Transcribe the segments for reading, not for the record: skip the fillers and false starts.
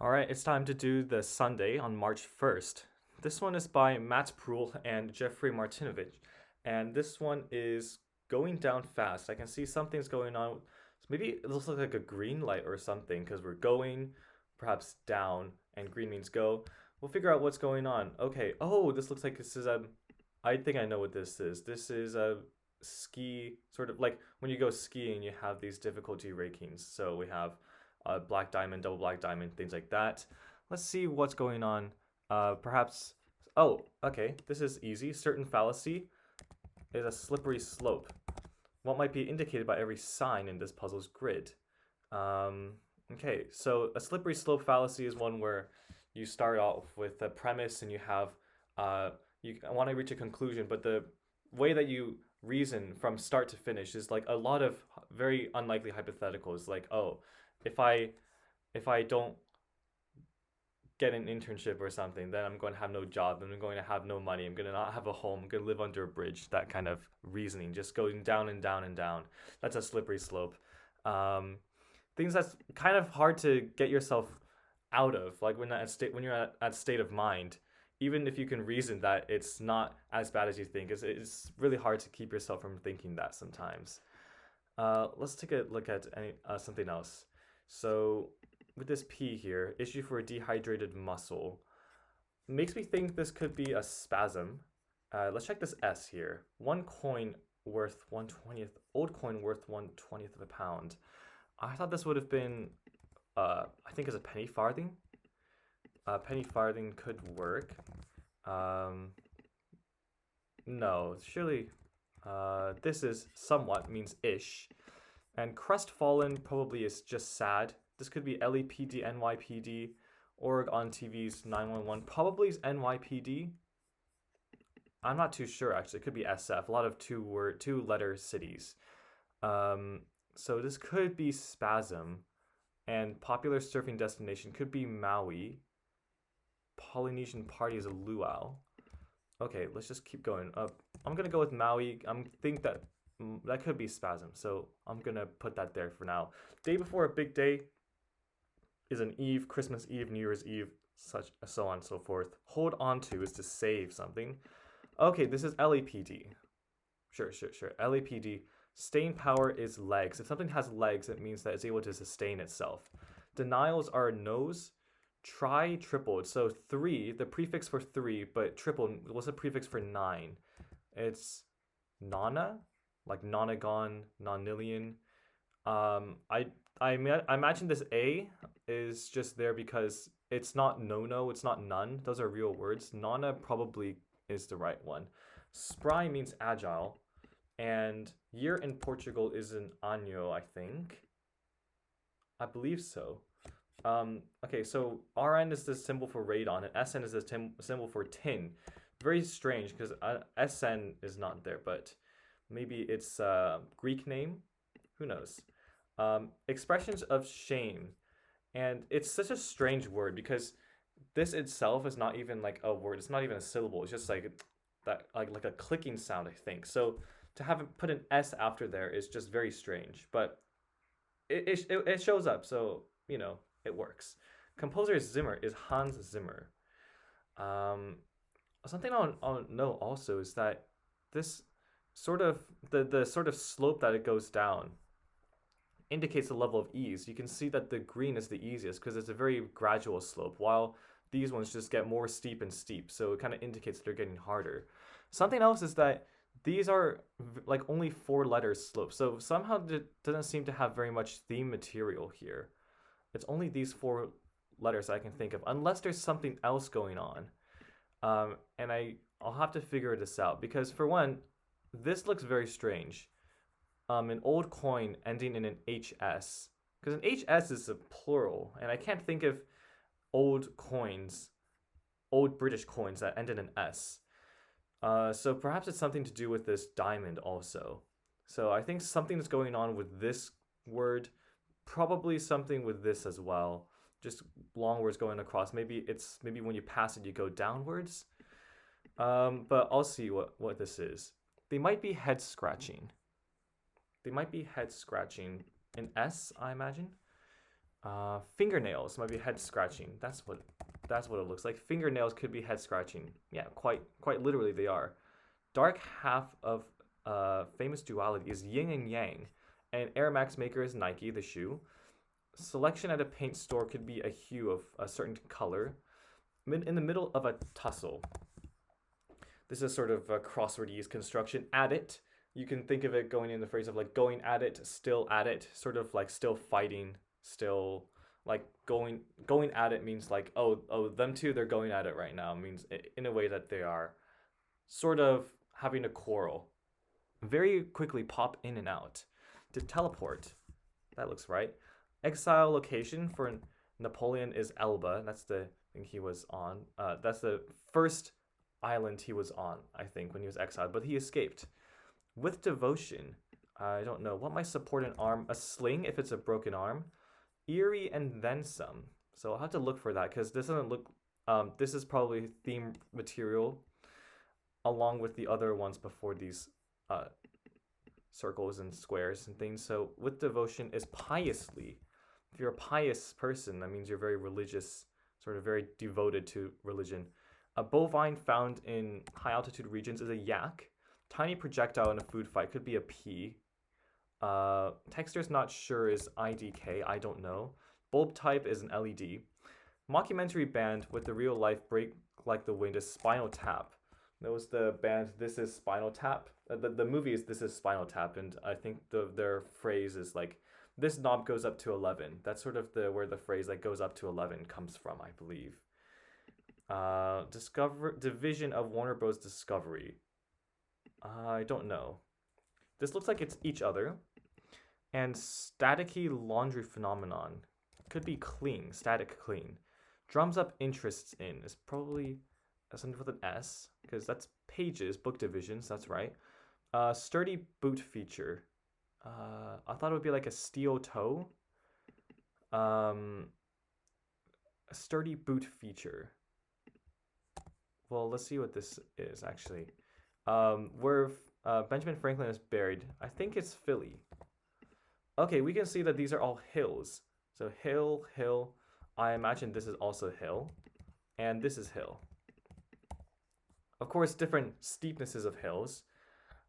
All right, it's time to do the Sunday on March 1st. This one is by Matt Proul and Jeffrey Martinovich. And this one is going down fast. I can see something's going on. So maybe it looks like a green light or something because we're going perhaps down and green means go. We'll figure out what's going on. Okay. Oh, this looks like this is a. I think I know what this is. This is a ski sort of like when you go skiing, you have these difficulty rankings. So we have black diamond, double black diamond, things like that. Let's see what's going on. Perhaps. Oh, okay. This is easy. Certain fallacy is a slippery slope. What might be indicated by every sign in this puzzle's grid? Um, okay, so a slippery slope fallacy is one where you start off with a premise and you have you want to reach a conclusion, but the way that you reason from start to finish is like a lot of very unlikely hypotheticals. Like, oh, if I if I don't get an internship or something, then I'm going to have no job, then I'm going to have no money, I'm going to not have a home, I'm going to live under a bridge. That kind of reasoning, just going down and down and down. That's a slippery slope. Um, Things that's kind of hard to get yourself out of, like when you're at state of mind. Even if you can reason that it's not as bad as you think, it's really hard to keep yourself from thinking that sometimes. Let's take a look at something else. So with this P here, issue for a dehydrated muscle, makes me think this could be a spasm. Let's check this S here. One coin worth 1/20th, old coin worth 1/20th of a pound. I thought this would have been, I think it's a penny farthing. Penny farthing could work. Um, no, surely this is somewhat means ish. And crestfallen probably is just sad. This could be LEPD, NYPD, org on TV's 911. Probably is NYPD. I'm not too sure actually. It could be SF. A lot of two letter cities. So this could be Spasm, and popular surfing destination could be Maui. Polynesian party is a luau. Okay, let's just keep going. I'm gonna go with Maui. I'm think that that could be Spasm, so I'm gonna put that there for now. Day before a big day is an eve, Christmas Eve, New Year's Eve, such so on and so forth. Hold on to is to save something. Okay, this is LAPD. Sure. LAPD. Staying power is legs. If something has legs, it means that it's able to sustain itself. Denials are no's. Try tripled. So three, the prefix for three, but triple, what's the prefix for nine? It's nana, like nonagon, nonillion. I imagine this A is just there because it's not no, it's not none. Those are real words. Nana probably is the right one. Spry means agile, and year in Portugal is an año, I think. I believe so. Okay, so RN is the symbol for radon, and SN is the symbol for tin. Very strange because SN is not there, but maybe it's a Greek name. Who knows? Expressions of shame, and it's such a strange word because this itself is not even like a word. It's not even a syllable. It's just like that, like a clicking sound, I think. So to have it put an S after there is just very strange, but it shows up, so it works. Composer Zimmer is Hans Zimmer. Um, Something I'll know also is that this sort of the sort of slope that it goes down indicates the level of ease. You can see that the green is the easiest because it's a very gradual slope, while these ones just get more steep and steep. So it kind of indicates that they're getting harder. Something else is that these are like only 4 letter slopes. So somehow it doesn't seem to have very much theme material here. It's only these 4 letters I can think of, unless there's something else going on. And I'll have to figure this out because for one, this looks very strange. An old coin ending in an HS, because an HS is a plural, and I can't think of old coins, old British coins that end in an S. So perhaps it's something to do with this diamond also. So I think something's going on with this word, probably something with this as well. Just long words going across. Maybe when you pass it, you go downwards. But I'll see what this is. They might be head scratching. They might be head scratching. An S, I imagine. Fingernails might be head scratching. That's what it looks like. Fingernails could be head scratching. Yeah, quite literally they are. Dark half of famous duality is yin and yang, and Air Max maker is Nike, the shoe. Selection at a paint store could be a hue of a certain color. In the middle of a tussle. This is sort of a crossword-ese construction. At it, you can think of it going in the phrase of like going at it, still at it, sort of like still fighting, still like going at it means like oh them two they're going at it right now means in a way that they are sort of having a quarrel. Very quickly pop in and out. To teleport, that looks right. Exile location for Napoleon is Elba. That's the thing he was on. That's the first island he was on, I think, when he was exiled. But he escaped. With devotion, I don't know. What might support an arm? A sling if it's a broken arm. Eerie and then some. So I'll have to look for that because this doesn't look. This is probably theme material along with the other ones before these circles and squares and things. So with devotion is piously. If you're a pious person, that means you're very religious, sort of very devoted to religion. A bovine found in high altitude regions is a yak. Tiny projectile in a food fight could be a pea. Texture's not sure is IDK, I don't know. Bulb type is an LED. Mockumentary band with the real life break like the wind is Spinal Tap. That was the band This Is Spinal Tap. The movie is This Is Spinal Tap, and I think their phrase is like, this knob goes up to 11. That's sort of where the phrase like goes up to 11 comes from, I believe. Division of Warner Bros. Discovery. I don't know. This looks like it's each other. And staticky laundry phenomenon. Could be clean, static clean. Drums up interests in is probably something with an S, because that's pages, book divisions, that's right. Sturdy boot feature. I thought it would be like a steel toe. A sturdy boot feature. Well, let's see what this is actually. Where Benjamin Franklin is buried. I think it's Philly. Okay, we can see that these are all hills. So hill, hill. I imagine this is also hill. And this is hill. Of course, different steepnesses of hills.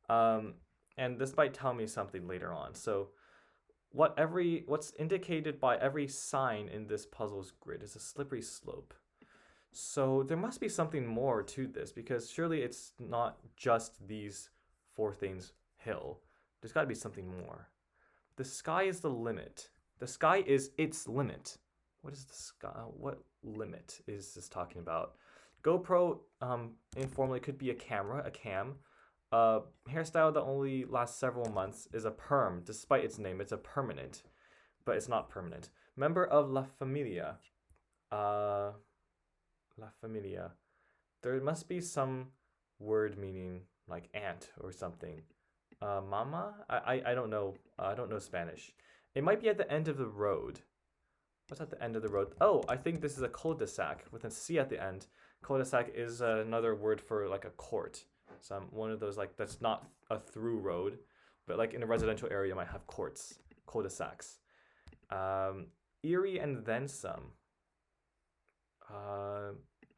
And this might tell me something later on. So what's indicated by every sign in this puzzle's grid is a slippery slope. So there must be something more to this, because surely it's not just these four things hill. There's got to be something more. The sky is the limit. The sky is its limit. What is the sky? What limit is this talking about? GoPro informally could be a camera, a cam. Hairstyle that only lasts several months is a perm. Despite its name, it's a permanent, but it's not permanent. Member of La Familia. La Familia. There must be some word meaning like aunt or something. Mama? I don't know. I don't know Spanish. It might be at the end of the road. What's at the end of the road? Oh, I think this is a cul-de-sac with a C at the end. Cul-de-sac is another word for like a court. So one of those like that's not a through road, but like in a residential area might have courts, cul-de-sacs. Eerie and then some. I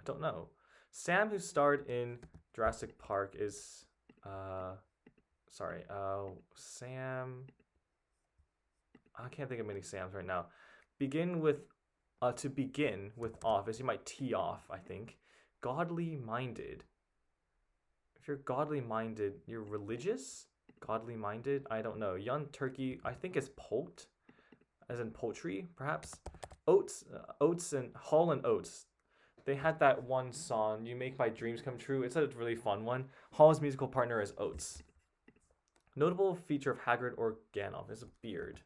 don't know. Sam, who starred in Jurassic Park, is Sam. I can't think of many Sams right now. To begin with office, you might tee off, I think. Godly minded. If you're godly minded, you're religious? Godly minded? I don't know. Young turkey, I think is poult, as in poultry, perhaps. Oats and Hall and Oates. They had that one song, You Make My Dreams Come True. It's a really fun one. Hall's musical partner is Oates. Notable feature of Hagrid or Gandalf is a beard.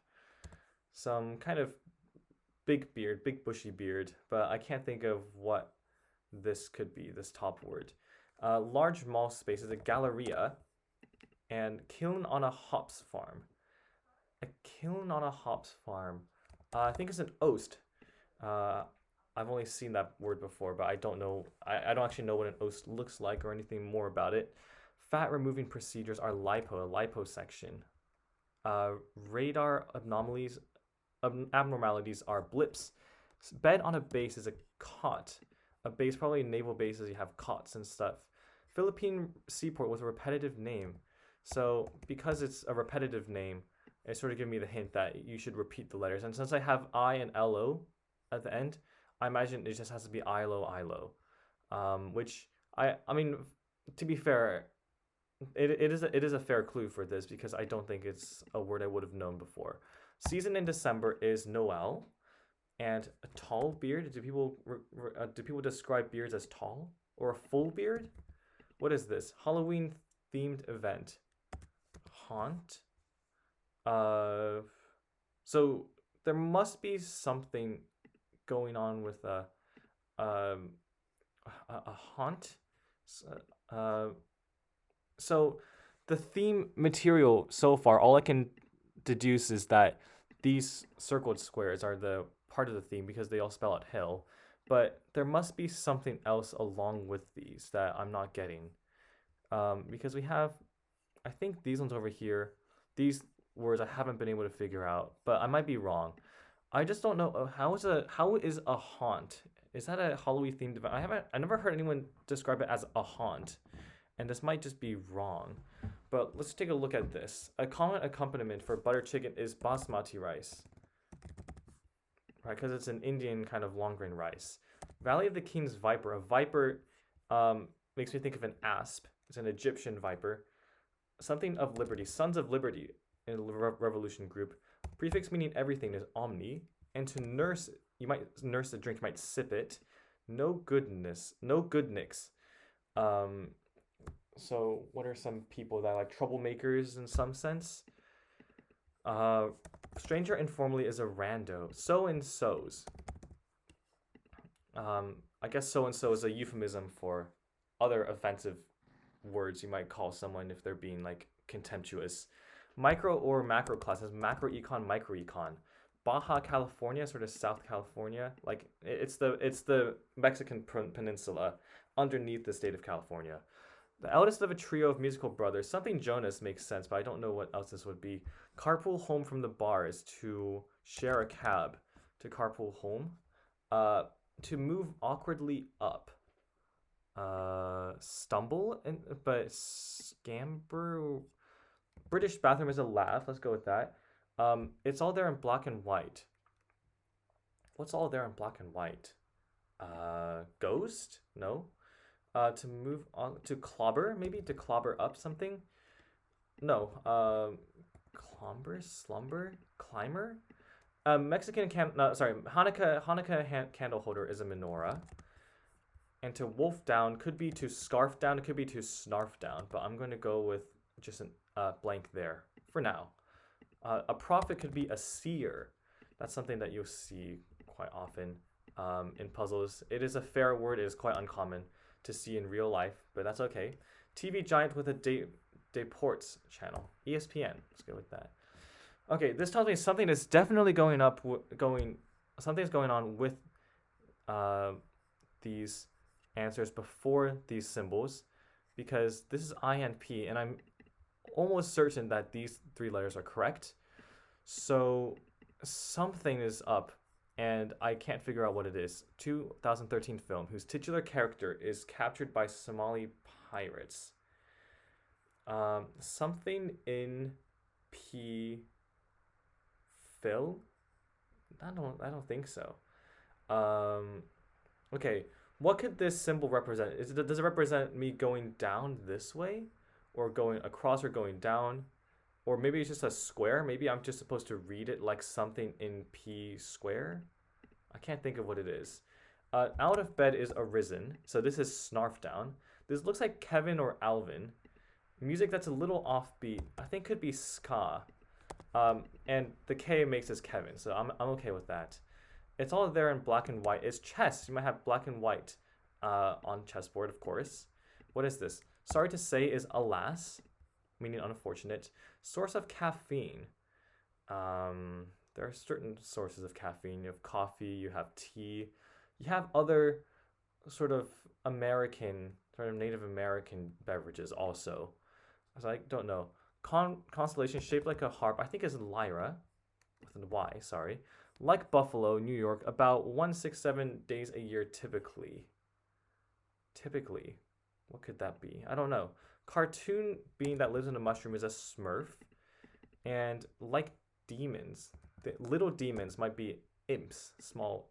Some kind of big beard, big bushy beard, but I can't think of what this could be, this top word. Large mall space is a galleria, and kiln on a hops farm. A kiln on a hops farm. I think it's an oast. I've only seen that word before, but I don't know. I don't actually know what an oast looks like or anything more about it. Fat removing procedures are liposuction. Radar anomalies abnormalities are blips. Bed on a base is a cot. A base, probably naval bases, you have cots and stuff. Philippine seaport with a repetitive name. So because it's a repetitive name, it sort of gives me the hint that you should repeat the letters. And since I have I and LO at the end, I imagine it just has to be ILO. Which I mean, to be fair, it is a fair clue for this because I don't think it's a word I would have known before. Season in December is Noel, and a tall beard. Do people describe beards as tall or a full beard? What is this? Halloween themed event. Haunt. Uh, so there must be something going on with um a haunt. Uh, so the theme material so far, all I can deduce is that these circled squares are the part of the theme because they all spell out hill. But there must be something else along with these that I'm not getting. Because we have, I think these ones over here, these words I haven't been able to figure out, but I might be wrong. I just don't know how is a haunt? Is that a Halloween themed event? I never heard anyone describe it as a haunt, and this might just be wrong. But let's take a look at this. A common accompaniment for butter chicken is basmati rice, right? Because it's an Indian kind of long grain rice. Valley of the King's Viper. A viper makes me think of an asp. It's an Egyptian viper. Something of liberty. Sons of Liberty in a revolution group. Prefix meaning everything is omni. And to nurse, you might nurse a drink, you might sip it. No goodness, no goodnicks. So what are some people that are like troublemakers in some sense? Stranger informally is a rando. So and so's. I guess so and so is a euphemism for other offensive words you might call someone if they're being like contemptuous. Micro or macro classes, macro econ, micro econ. Baja California, sort of South California, like it's the Mexican peninsula underneath the state of California. The eldest of a trio of musical brothers. Something Jonas makes sense, but I don't know what else this would be. Carpool home from the bar is to share a cab. To carpool home. To move awkwardly up. Stumble, but scamper. British bathroom is a laugh. Let's go with that. It's all there in black and white. What's all there in black and white? Ghost? No. To move on to clobber, maybe to clobber up something. No. Clomber, slumber, climber. Mexican no, sorry. Hanukkah candle holder is a menorah. And to wolf down could be to scarf down. It could be to snarf down. But I'm going to go with just a blank there for now. A prophet could be a seer. That's something that you'll see quite often in puzzles. It is a fair word. It is quite uncommon to see in real life, but that's okay. TV giant with a Deportes channel. ESPN. Let's go with that. Okay, this tells me something is definitely something's going on with these answers before these symbols, because this is I and P, and I'm almost certain that these three letters are correct. So something is up, and I can't figure out what it is. 2013 film whose titular character is captured by Somali pirates. Something in P. Phil? I don't think so. Okay, what could this symbol represent? Does it represent me going down this way, or going across, or going down, or maybe it's just a square? Maybe I'm just supposed to read it like something in P square. I can't think of what it is. Out of bed is arisen, so this is snarf down. This looks like Kevin or Alvin. Music that's a little offbeat, I think could be ska. And the K makes us Kevin, so I'm okay with that. It's all there in black and white. It's chess. You might have black and white on chessboard, of course. What is this? Sorry to say is alas, meaning unfortunate. Source of caffeine. There are certain sources of caffeine. You have coffee, you have tea, you have other sort of Native American beverages also. So I don't know. Constellation shaped like a harp, I think is Lyra. with an Y, sorry. Like Buffalo, New York, about 167 days a year typically. Typically. What could that be? I don't know. Cartoon being that lives in a mushroom is a smurf. And like demons, the little demons might be imps, small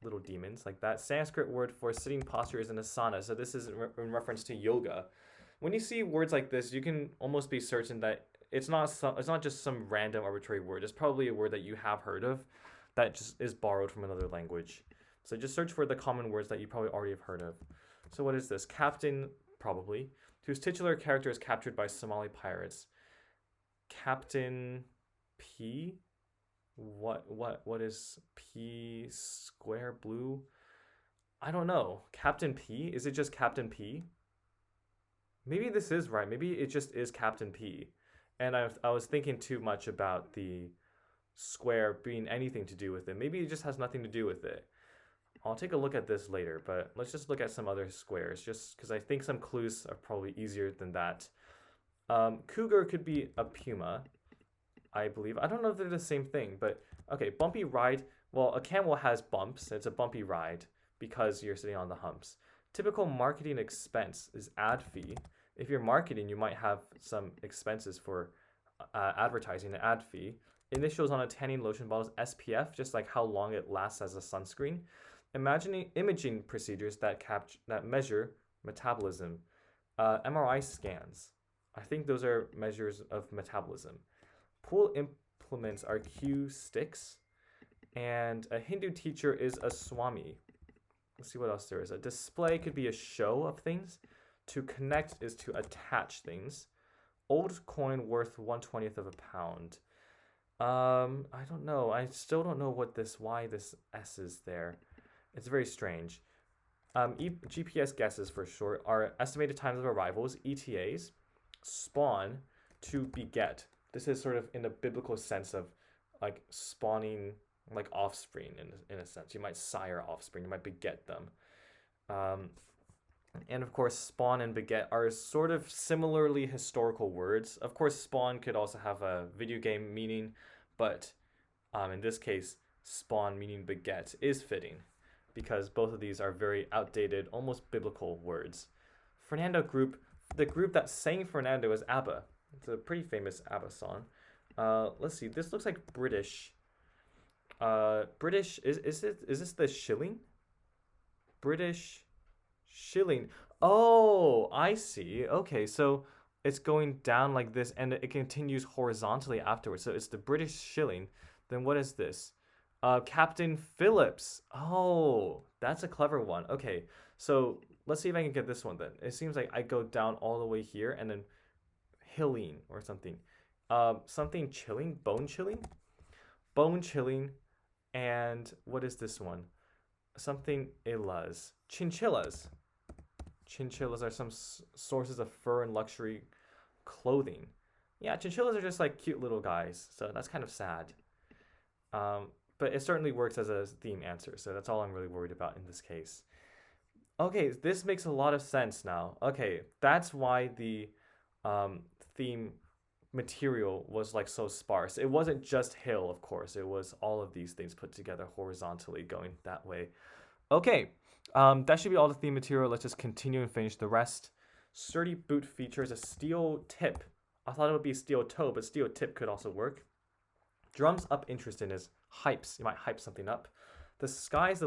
little demons like that. Sanskrit word for sitting posture is an asana. So this is in reference to yoga. When you see words like this, you can almost be certain that it's not just some random arbitrary word. It's probably a word that you have heard of that just is borrowed from another language. So just search for the common words that you probably already have heard of. So what is this? Captain, probably, whose titular character is captured by Somali pirates. Captain P? What is P square blue? I don't know. Captain P? Is it just Captain P? Maybe this is right. Maybe it just is Captain P. And I was thinking too much about the square being anything to do with it. Maybe it just has nothing to do with it. I'll take a look at this later, but let's just look at some other squares, just because I think some clues are probably easier than that. Cougar could be a puma, I believe. I don't know if they're the same thing, but okay, bumpy ride. Well, a camel has bumps. It's a bumpy ride because you're sitting on the humps. Typical marketing expense is ad fee. If you're marketing, you might have some expenses for advertising, an ad fee. Initials on a tanning lotion bottle is SPF, just like how long it lasts as a sunscreen. Imagining imaging procedures that measure metabolism. MRI scans. I think those are measures of metabolism. Pool implements are cue sticks. And a Hindu teacher is a swami. Let's see what else there is. A display could be a show of things. To connect is to attach things. Old coin worth 1/20th of a pound. I don't know. I still don't know why this S is there. It's very strange. GPS guesses for short are estimated times of arrivals, ETAs. Spawn, to beget. This is sort of in the biblical sense of like spawning like offspring in a sense. You might sire offspring, you might beget them. And of course, spawn and beget are sort of similarly historical words. Of course, spawn could also have a video game meaning, but in this case, spawn meaning beget is fitting because both of these are very outdated, almost biblical words. Fernando group, the group that sang Fernando is ABBA. It's a pretty famous ABBA song. Let's see, this looks like British. British, is this the shilling? British shilling. Oh, I see. Okay, so it's going down like this and it continues horizontally afterwards. So it's the British shilling. Then what is this? Captain Phillips. Oh, that's a clever one. Okay, so let's see if I can get this one then. It seems like I go down all the way here and then hilling or something. Something chilling? Bone chilling? Bone chilling. And what is this one? Something illas. Chinchillas. Chinchillas are some sources of fur and luxury clothing. Yeah, chinchillas are just like cute little guys, so that's kind of sad. But it certainly works as a theme answer, so that's all I'm really worried about in this case. Okay, this makes a lot of sense now. Okay, that's why the theme material was like so sparse. It wasn't just hill, of course. It was all of these things put together horizontally going that way. Okay, that should be all the theme material. Let's just continue and finish the rest. Sturdy boot features a steel tip. I thought it would be steel toe, but steel tip could also work. Drums up interest in is hypes. You might hype something up. The sky is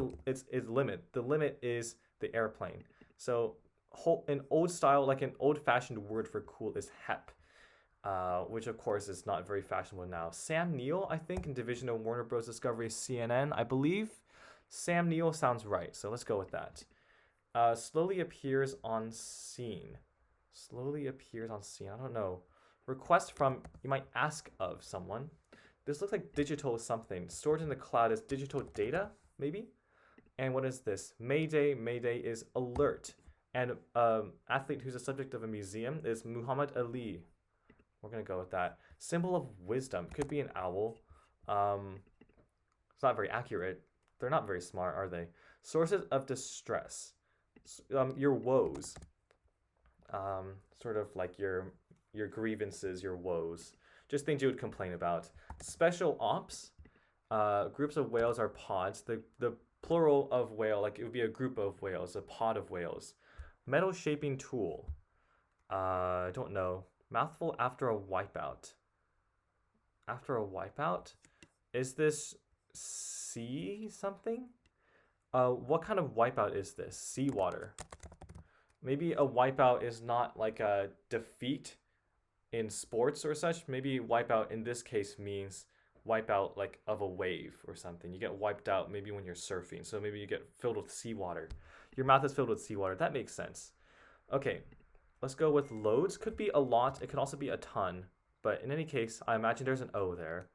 limit. The limit is the airplane. So an old style, like an old-fashioned word for cool is hep. Which of course is not very fashionable now. Sam Neill, I think, in division of Warner Bros. Discovery CNN, I believe. Sam Neill sounds right, so let's go with that. Slowly appears on scene. Slowly appears on scene. I don't know. Request from, you might ask of someone. This looks like digital something. Stored in the cloud is digital data, maybe? And what is this? Mayday. Mayday is alert. And athlete who's a subject of a museum is Muhammad Ali. We're going to go with that. Symbol of wisdom. Could be an owl. It's not very accurate. They're not very smart, are they? Sources of distress. Your woes. Sort of like your grievances, your woes. just things you would complain about. Special ops, groups of whales are pods. The plural of whale, like it would be a group of whales, a pod of whales. Metal shaping tool. I don't know. Mouthful after a wipeout. After a wipeout? Is this sea something? What kind of wipeout is this? Seawater. Maybe a wipeout is not like a defeat in sports or such. Maybe wipeout in this case means wipeout like of a wave or something. You get wiped out maybe when you're surfing. So maybe you get filled with seawater. Your mouth is filled with seawater. That makes sense. Okay, let's go with loads. Could be a lot. It could also be a ton. But in any case, I imagine there's an O there.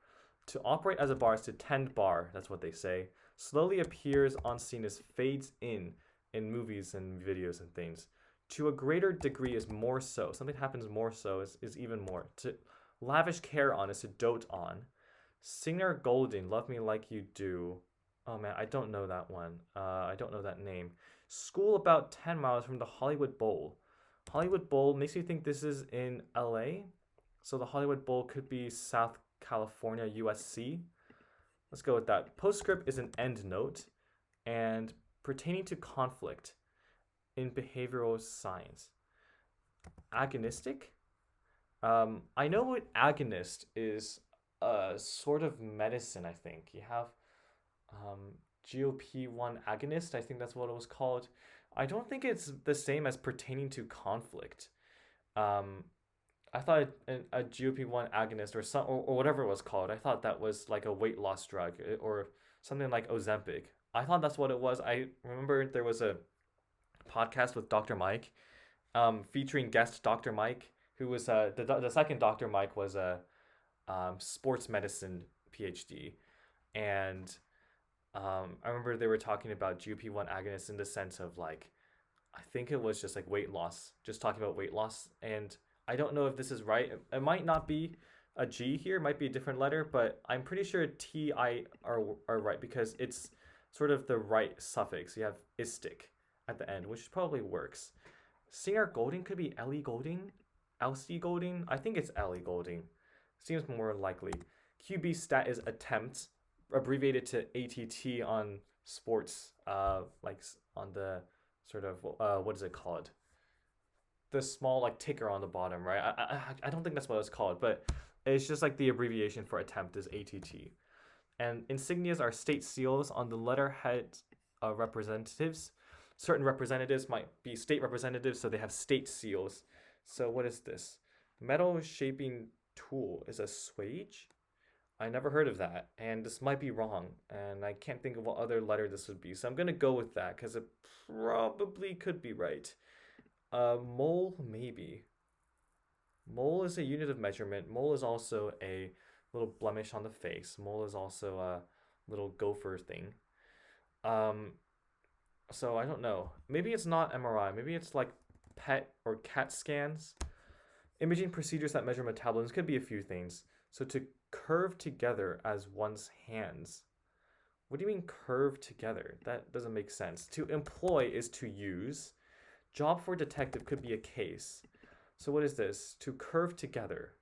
To operate as a bar is to tend bar. That's what they say. Slowly appears on scene as fades in movies and videos and things. To a greater degree is more so. Something happens more so is even more. To lavish care on is to dote on. Singer Golding, love me like you do. Oh man, I don't know that one. I don't know that name. School about 10 miles from the Hollywood Bowl. Hollywood Bowl makes me think this is in LA. So the Hollywood Bowl could be South California, USC. Let's go with that. Postscript is an end note. And pertaining to conflict in behavioral science. Agonistic? I know what agonist is a sort of medicine, I think. You have GOP1 agonist, I think that's what it was called. I don't think it's the same as pertaining to conflict. I thought a GOP1 agonist or whatever it was called, I thought that was like a weight loss drug or something like Ozempic. I thought that's what it was. I remember there was a podcast with Dr. Mike featuring guest Dr. Mike, who was the second Dr. Mike was a sports medicine PhD. And I remember they were talking about GLP-1 agonists in the sense of like, I think it was just like weight loss, just talking about weight loss. And I don't know if this is right. It might not be a G here, it might be a different letter, but I'm pretty sure TI are right because it's sort of the right suffix. You have istic at the end, which probably works. Singer Golding could be Ellie Golding, Elsie Golding. I think it's Ellie Golding. Seems more likely. QB stat is attempt, abbreviated to ATT on sports, like on the sort of what is it called? The small like ticker on the bottom, right? I don't think that's what it's called, but it's just like the abbreviation for attempt is ATT. And insignias are state seals on the letterhead representatives. Certain representatives might be state representatives, so they have state seals. So what is this? Metal shaping tool is a swage? I never heard of that, and this might be wrong, and I can't think of what other letter this would be. So I'm going to go with that, because it probably could be right. Mole, maybe. Mole is a unit of measurement. Mole is also a little blemish on the face. Mole is also a little gopher thing. So I don't know. Maybe it's not MRI. Maybe it's like PET or CAT scans. Imaging procedures that measure metabolism could be a few things. So to curve together as one's hands. What do you mean curve together? That doesn't make sense. To employ is to use. Job for detective could be a case. So what is this? To curve together.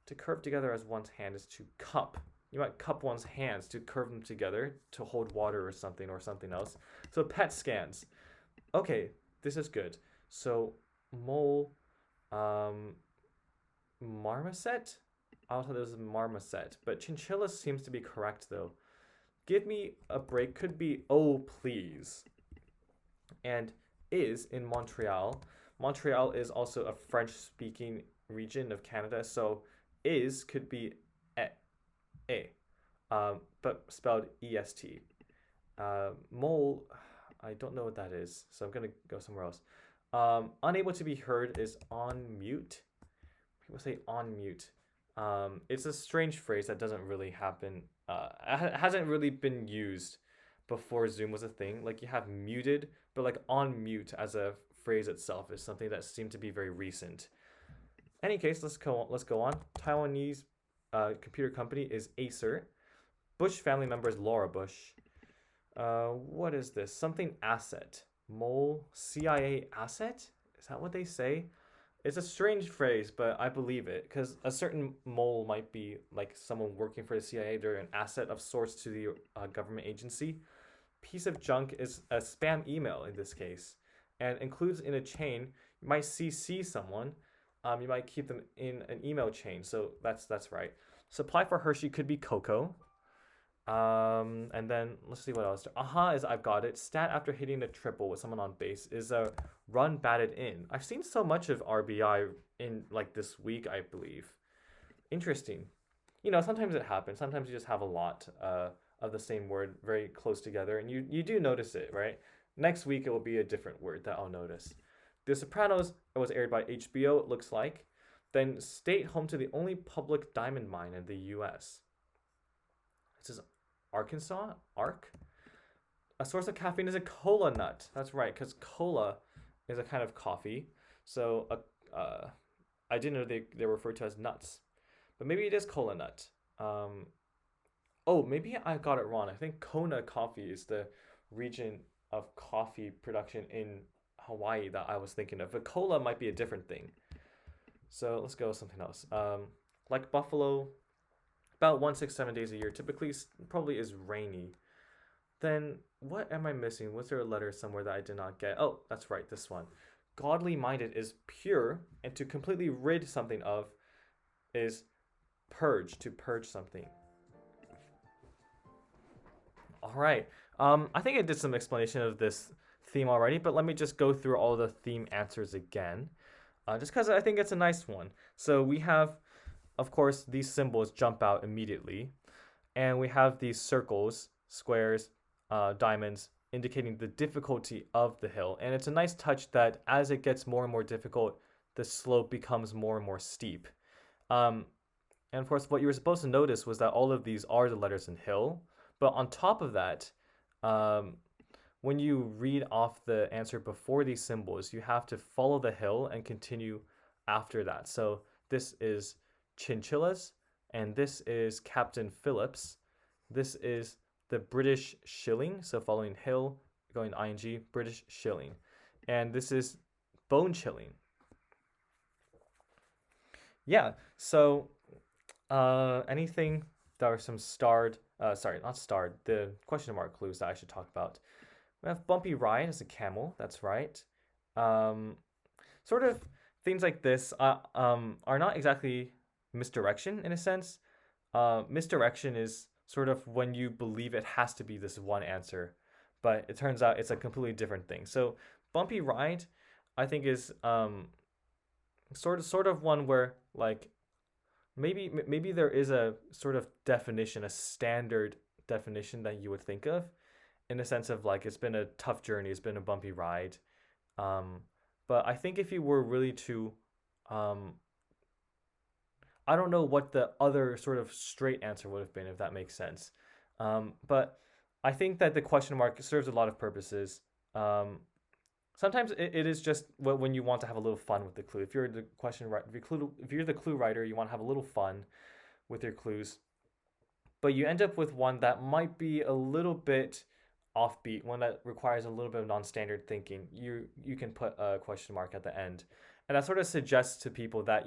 To curve together as one's hand is to cup. You might cup one's hands to curve them together to hold water or something else. So PET scans. Okay, this is good. So mole, marmoset? I thought this was marmoset, but chinchilla seems to be correct though. Give me a break could be oh please. And is in Montreal. Montreal is also a French-speaking region of Canada, so is could be but spelled est. Mole, I don't know what that is, so I'm gonna go somewhere else. Unable to be heard is on mute. People say on mute. It's a strange phrase that doesn't really happen. Hasn't really been used before Zoom was a thing. Like you have muted, but like on mute as a phrase itself is something that seemed to be very recent. Any case, let's go on. Taiwanese computer company is Acer. Bush family member is Laura Bush. What is this? Something asset. Mole CIA asset? Is that what they say? It's a strange phrase, but I believe it because a certain mole might be like someone working for the CIA. They're an asset of sorts to the government agency. Piece of junk is a spam email in this case, and includes in a chain. You might CC someone. You might keep them in an email chain. So that's right. Supply for Hershey could be cocoa. And then let's see what else. Aha is I've got it. Stat after hitting a triple with someone on base is a run batted in. I've seen so much of RBI in like this week, I believe. Interesting. Sometimes it happens. Sometimes you just have a lot of the same word very close together, and you do notice it, right? Next week it will be a different word that I'll notice. The Sopranos was aired by HBO, it looks like. Then state home to the only public diamond mine in the U.S. This is Arkansas? Ark? A source of caffeine is a cola nut. That's right, because cola is a kind of coffee. So I didn't know they were referred to as nuts. But maybe it is cola nut. Maybe I got it wrong. I think Kona coffee is the region of coffee production in Hawaii that I was thinking of. But cola might be a different thing. So let's go with something else. Like Buffalo, about 167 days a year, typically probably is rainy. Then what am I missing? Was there a letter somewhere that I did not get? Oh, that's right, this one. Godly minded is pure, and to completely rid something of is purge, to purge something. All right. I think I did some explanation of this theme already, but let me just go through all the theme answers again, just because I think it's a nice one. So we have, of course, these symbols jump out immediately, and we have these circles, squares, diamonds, indicating the difficulty of the hill. And it's a nice touch that as it gets more and more difficult, the slope becomes more and more steep. And of course, what you were supposed to notice was that all of these are the letters in hill. But on top of that, when you read off the answer before these symbols, you have to follow the hill and continue after that. So this is chinchillas, and this is Captain Phillips. This is the British shilling, so following hill, going ing, British shilling. And this is bone chilling. Yeah, so anything, there are some starred, not starred, the question mark clues that I should talk about. We have bumpy ride as a camel, that's right. Sort of things like this are not exactly misdirection in a sense. Misdirection is sort of when you believe it has to be this one answer, but it turns out it's a completely different thing. So bumpy ride, I think, is sort of one where like maybe there is a sort of definition, a standard definition that you would think of, in the sense of like it's been a tough journey, it's been a bumpy ride. But I think if you were really to, I don't know what the other sort of straight answer would have been, if that makes sense. But I think that the question mark serves a lot of purposes. Sometimes it is just when you want to have a little fun with the clue. If you're the if you're the clue writer, you want to have a little fun with your clues, but you end up with one that might be a little bit offbeat, one that requires a little bit of non-standard thinking. You can put a question mark at the end, and that sort of suggests to people that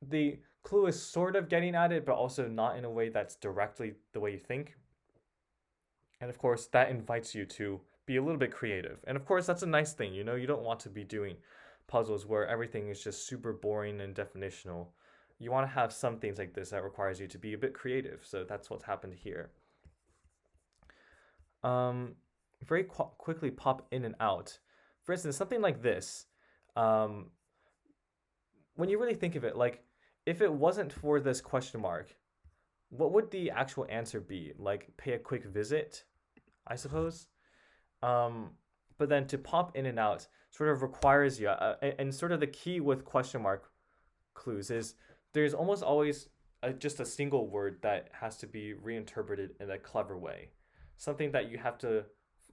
the clue is sort of getting at it, but also not in a way that's directly the way you think. And of course, that invites you to be a little bit creative. And of course, that's a nice thing. You don't want to be doing puzzles where everything is just super boring and definitional. You want to have some things like this that requires you to be a bit creative. So that's what's happened here. Very quickly pop in and out. For instance, something like this. When you really think of it, like if it wasn't for this question mark, what would the actual answer be? Like pay a quick visit, I suppose. But then to pop in and out sort of requires you, and sort of the key with question mark clues is there's almost always just a single word that has to be reinterpreted in a clever way. Something that you have to,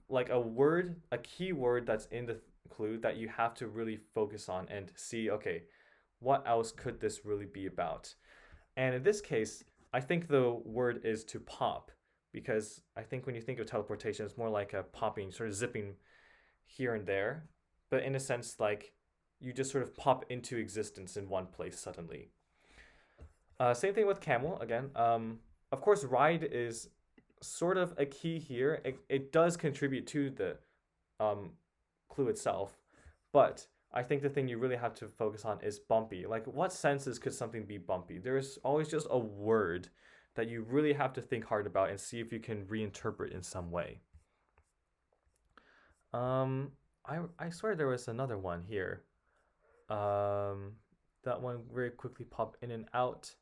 like a key word that's in the clue that you have to really focus on and see, okay, what else could this really be about? And in this case, I think the word is to pop, because I think when you think of teleportation, it's more like a popping, sort of zipping here and there. But in a sense, like you just sort of pop into existence in one place suddenly. Same thing with camel again. Of course, ride is sort of a key here. It does contribute to the um, clue itself, but I think the thing you really have to focus on is bumpy. Like, what senses could something be bumpy? There's always just a word that you really have to think hard about and see if you can reinterpret in some way. I swear there was another one here. Um, that one very quickly popped in and out.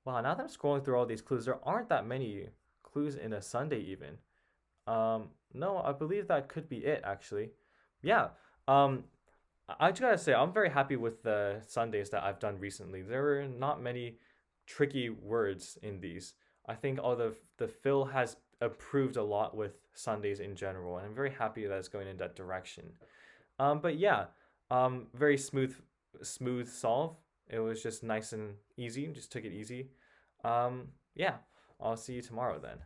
Wow, now that I'm scrolling through all these clues, there aren't that many clues in a Sunday even. No, I believe that could be it actually. Yeah. Um, I just gotta say, I'm very happy with the Sundays that I've done recently. There were not many tricky words in these. I think all the fill has improved a lot with Sundays in general, and I'm very happy that it's going in that direction. But yeah, very smooth solve. It was just nice and easy. Just took it easy. Yeah, I'll see you tomorrow then.